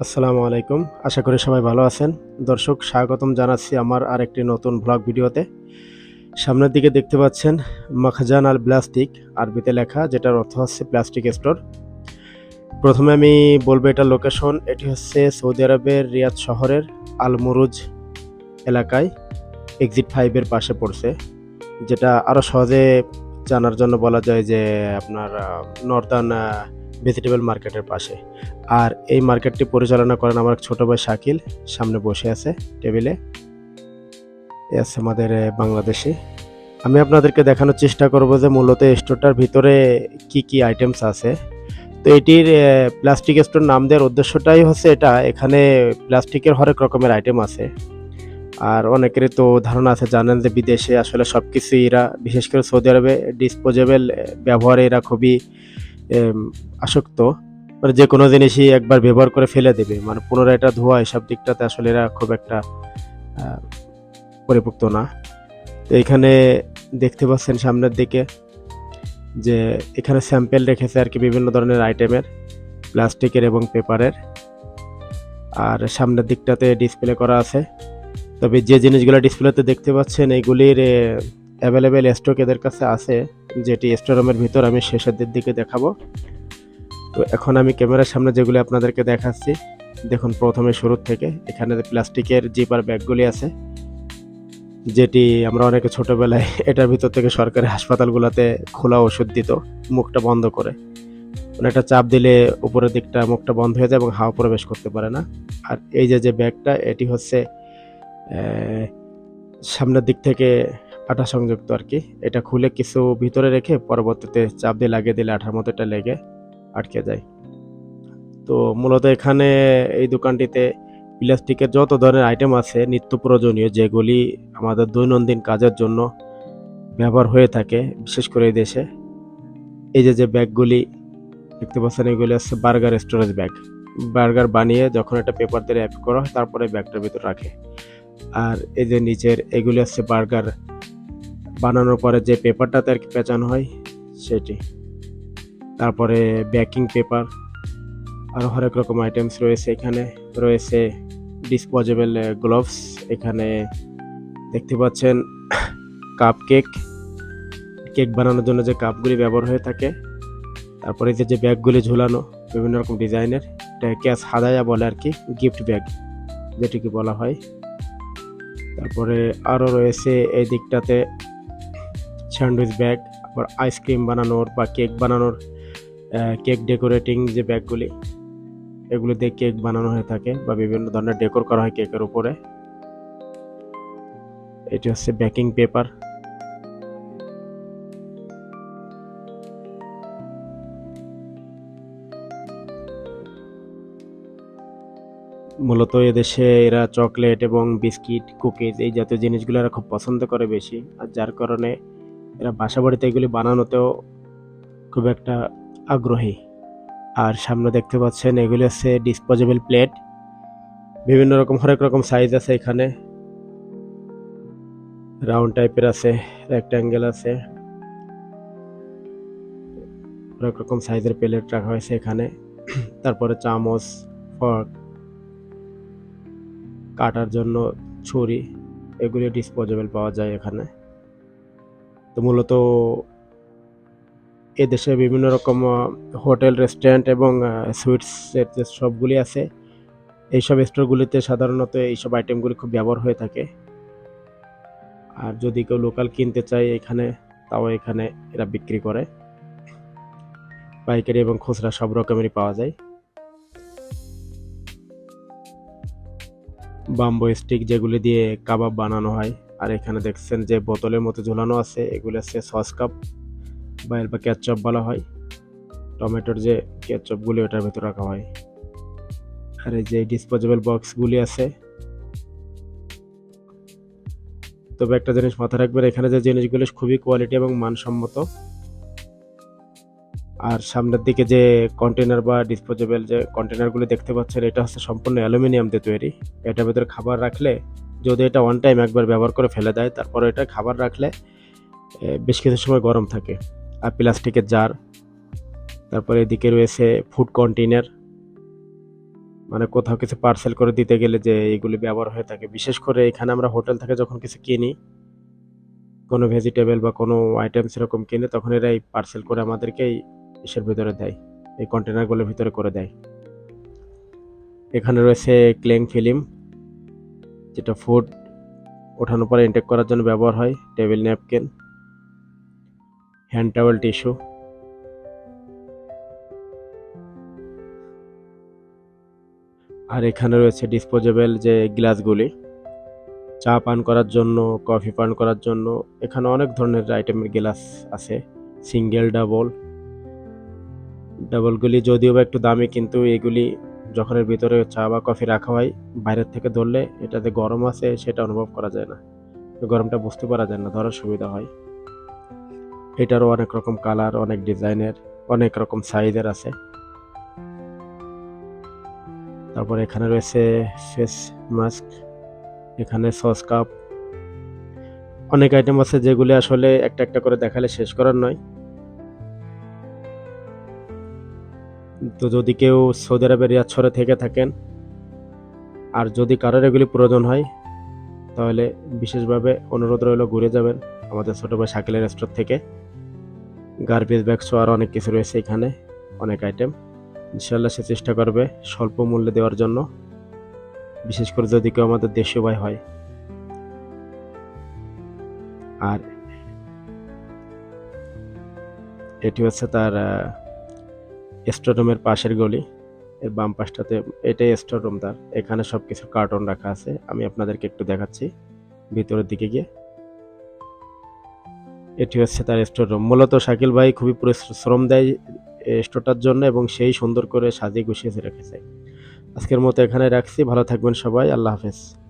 আসসালামু আলাইকুম। আশা করি সবাই ভালো আছেন। দর্শক স্বাগতম জানাচ্ছি আমার আরেকটি নতুন ভ্লগ ভিডিওতে। সামনের দিকে দেখতে পাচ্ছেন মাখজান আল প্লাস্টিক আরবিতে লেখা যেটার অর্থ হচ্ছে প্লাস্টিক স্টোর। প্রথমে আমি বলবো এটার লোকেশন। এটি হচ্ছে সৌদি আরবের রিয়াদ শহরের আল মুরুজ এলাকায় এক্সিট 5 এর পাশে পড়ছে। যেটা আরো সহজে জানার জন্য বলা যায় যে আপনার নর্দার্ন ভেজিটেবল মার্কেটের পাশে। আর এই মার্কেটটি পরিচালনা করেন আমার এক ছোট ভাই শাকিল, সামনে বসে আছে টেবিলে। এ আছে আমাদের বাংলাদেশী। আমি আপনাদেরকে দেখানোর চেষ্টা করব যে মূলত এই স্টোরটার ভিতরে কি কি আইটেমস আছে। তো এটির প্লাস্টিক স্টোর নাম দেওয়ার উদ্দেশ্যটাই হচ্ছে এটা, এখানে প্লাস্টিকের হরেক রকমের আইটেম আছে। আর অনেকেরই তো ধারণা আছে, জানেন যে বিদেশে আসলে সবকিছুই এরা, বিশেষ করে সৌদি আরবে ডিসপোজেবল ব্যবহারে এরা খুবই এম আসক্ত। মানে যেকোনো জিনিসই একবার ব্যবহার করে ফেলে দেবে। মানে পুনরায় এটা ধোয়া এসব দিকটাতে আসলে এরা খুব একটা আ পরিপক্ত না। তো এখানে দেখতে পাচ্ছেন সামনের দিকে যে এখানে স্যাম্পল রেখেছে আরকি বিভিন্ন ধরনের আইটেমের, প্লাস্টিকের এবং পেপারের। আর সামনের দিকটাতে ডিসপ্লে করা আছে। তবে যে জিনিসগুলো ডিসপ্লেতে দেখতে পাচ্ছেন এগুলির অ্যাভেলেবেল স্টক এদের কাছে আছে, যেটি স্টোর রুমের ভিতর আমি শেষের দিকে দেখাবো। তো এখন আমি ক্যামেরার সামনে যেগুলি আপনাদেরকে দেখাচ্ছি, দেখুন প্রথমে শুরুর থেকে এখানে প্লাস্টিকের জিপার ব্যাগগুলি আছে, যেটি আমরা অনেকে ছোটবেলায় এটার ভিতর থেকে সরকারি হাসপাতালগুলোতে খোলা ওষুধ দিত মুখটা বন্ধ করে। মানে একটা চাপ দিলে উপরের দিকটা মুখটা বন্ধ হয়ে যায় এবং হাওয়া প্রবেশ করতে পারে না। আর এই যে ব্যাগটা এটি হচ্ছে সামনের দিক থেকে আঠা সংযুক্ত আরকি। এটা খুলে কিছু ভিতরে রেখে পরবর্তীতে চাপ দিয়ে লাগিয়ে দিলে আঠার মতো এটা লেগে আটকে যায়। তো মূলত এখানে এই দোকানটিতে প্লাস্টিকের যত ধরনের আইটেম আছে নিত্য প্রয়োজনীয়, যেগুলি আমাদের দৈনন্দিন কাজের জন্য ব্যবহার হয়ে থাকে, বিশেষ করে এই দেশে। এই যে ব্যাগগুলি দেখতে পাচ্ছেন, এগুলি হচ্ছে বার্গার স্টোরেজ ব্যাগ। বার্গার বানিয়ে যখন এটা পেপার দিয়ে র‍্যাপ করা হয় তারপরে ব্যাগটার ভিতর রাখে। আর এই যে নিচের এগুলি হচ্ছে বার্গার বানানোর পরে যে পেপারটাতে আরকি পেঁচানো হয় সেটি। তারপরে বেকিং পেপার, আরও হরেক রকম আইটেমস রয়েছে এখানে। রয়েছে ডিসপোজেবল গ্লোভস, এখানে দেখতে পাচ্ছেন কাপ কেক বানানোর জন্য যে কাপগুলি ব্যবহার হয়ে থাকে। তারপরে যে ব্যাগগুলি ঝুলানো বিভিন্ন রকম ডিজাইনের, এটাকে হাদায়া বলে আরকি, গিফট ব্যাগ যেটিকে বলা হয়। তারপরে আরও রয়েছে এই দিকটাতে স্যান্ডউইচ ব্যাগ, আবার আইসক্রিম বানানোর বা কেক বানানোর কেক ডেকোরেটিং যে ব্যাগগুলি, এগুলো দিয়ে কেক বানানো হয়ে থাকে বা বিভিন্ন ধরনের ডেকোর করা হয় কেকের উপরে। এটি হচ্ছে বেকিং পেপার। মূলত এদেশে এরা চকলেট এবং বিস্কিট, কুকিজ এই জাতীয় জিনিসগুলো এরা খুব পছন্দ করে বেশি। আর যার কারণে এরা বাসাবাড়িতে এগুলি বানানোতেও খুব একটা আগ্রহী। আর সামনে দেখতে পাচ্ছেন এগুলি হচ্ছে ডিসপোজেবল প্লেট। বিভিন্ন রকম হরেক রকম সাইজ আছে এখানে। রাউন্ড টাইপের আছে, রেক্ট্যাঙ্গেল আছে, হরেক রকম সাইজের প্লেট রাখা হয়েছে এখানে। তারপরে চামচ, ফর্ক, কাটার জন্য ছুরি, এগুলি ডিসপোজেবল পাওয়া যায় এখানে। তো মূলত এদেশে বিভিন্ন রকম হোটেল, রেস্টুরেন্ট এবং সুইটসের যে শপগুলি আছে, এইসব স্টোরগুলিতে সাধারণত এইসব আইটেমগুলি খুব ব্যবহার হয়ে থাকে। আর যদি কেউ লোকাল কিনতে চায় এখানে, তাও এখানে এরা বিক্রি করে। পাইকারি এবং খুচরা সব রকমেরই পাওয়া যায়। বাম্বু স্টিক যেগুলি দিয়ে কাবাব বানানো হয়। আর এখানে দেখছেন যে বোতলের মতো ঝুলানো আছে, এগুলো হচ্ছে সস কাপ বা কেচাপ বলা হয়। টমেটোর যে কেচাপগুলি ওটার ভেতর রাখা হয়। আর এই যে ডিসপোজেবল বক্সগুলি আছে। তবে একটা জিনিস মাথায় রাখবেন, এখানে যে জিনিসগুলো খুবই কোয়ালিটি এবং মানসম্মত। আর সামনের দিকে যে কন্টেনার বা ডিসপোজেবল যে কন্টেনারগুলি দেখতে পাচ্ছেন, এটা হচ্ছে সম্পূর্ণ অ্যালুমিনিয়াম দিয়ে তৈরি। এটার ভেতরে খাবার রাখলে, যদি এটা ওয়ান টাইম একবার ব্যবহার করে ফেলে দেয়, তারপরে এটা খাবার রাখলে বেশ কিছু সময় গরম থাকে। আর প্লাস্টিকের জার, তারপরে এদিকে রয়েছে ফুড কন্টেইনার। মানে কোথাও কিছু পার্সেল করে দিতে গেলে যে এগুলি ব্যবহার হয়ে থাকে। বিশেষ করে এখানে আমরা হোটেল থেকে যখন কিছু কিনি, কোনো ভেজিটেবল বা কোনো আইটেমস এরকম কিনে, তখন এরা এই পার্সেল করে আমাদেরকে এই ইসের ভিতরে দেয়, এই কন্টেনারগুলোর ভিতরে করে দেয়। এখানে রয়েছে ক্লিং ফিল্ম, যেটা ফুড ওঠানোর পরে ইনটেক করার জন্য ব্যবহার হয়, table napkin, hand towel, tissue. আর এখানে রয়েছে ডিসপোজেবল যে গ্লাসগুলি, চা পান করার জন্য, কফি পান করার জন্য। এখানে অনেক ধরনের আইটেমের গ্লাস আছে, সিঙ্গেল, ডাবলগুলি যদিও বা একটু দামি, কিন্তু এগুলি যখন এর ভিতরে চা বা কফি রাখা হয়, বাইরের থেকে ধরলে এটাতে গরম আছে সেটা অনুভব করা যায় না, গরমটা বুঝতে পারা যায় না, ধরার সুবিধা হয়। এটারও অনেক রকম কালার, অনেক ডিজাইনের, অনেক রকম সাইজের আছে। তারপর এখানে রয়েছে ফেস মাস্ক, এখানে সস কাপ, অনেক আইটেম আছে যেগুলি আসলে একটা একটা করে দেখালে শেষ করার নয়। তো যদি কেউ সৌদি আরবের রিয়াদ শহরে থেকে থাকেন, আর যদি কারোর এগুলি প্রয়োজন হয়, তাহলে বিশেষভাবে অনুরোধ রইল ঘুরে যাবেন আমাদের ছোট ভাই শাকিলের স্টোর থেকে। গার্বেজ ব্যাগ সহ আরও অনেক কিছু রয়েছে এখানে, অনেক আইটেম। ইনশাল্লাহ সে চেষ্টা করবে স্বল্প মূল্যে দেওয়ার জন্য, বিশেষ করে যদি কেউ আমাদের দেশীয় ভাই হয়। আর এটি হচ্ছে তার স্টোর রুমের পাশের গলি, এর বাম পাশটাতে এটাই স্টোর রুম তার। এখানে সব কিছু কার্টন রাখা আছে, আমি আপনাদেরকে একটু দেখাচ্ছি ভিতরের দিকে গিয়ে। এটি হচ্ছে তার স্টোর রুম। মূলত শাকিল ভাই খুবই পরিশ্রম দেয় স্টোরটার জন্য, এবং সেই সুন্দর করে সাজিয়ে গুছিয়ে রেখেছে। আজকের মতো এখানে রাখছি, ভালো থাকবেন সবাই, আল্লাহ হাফেজ।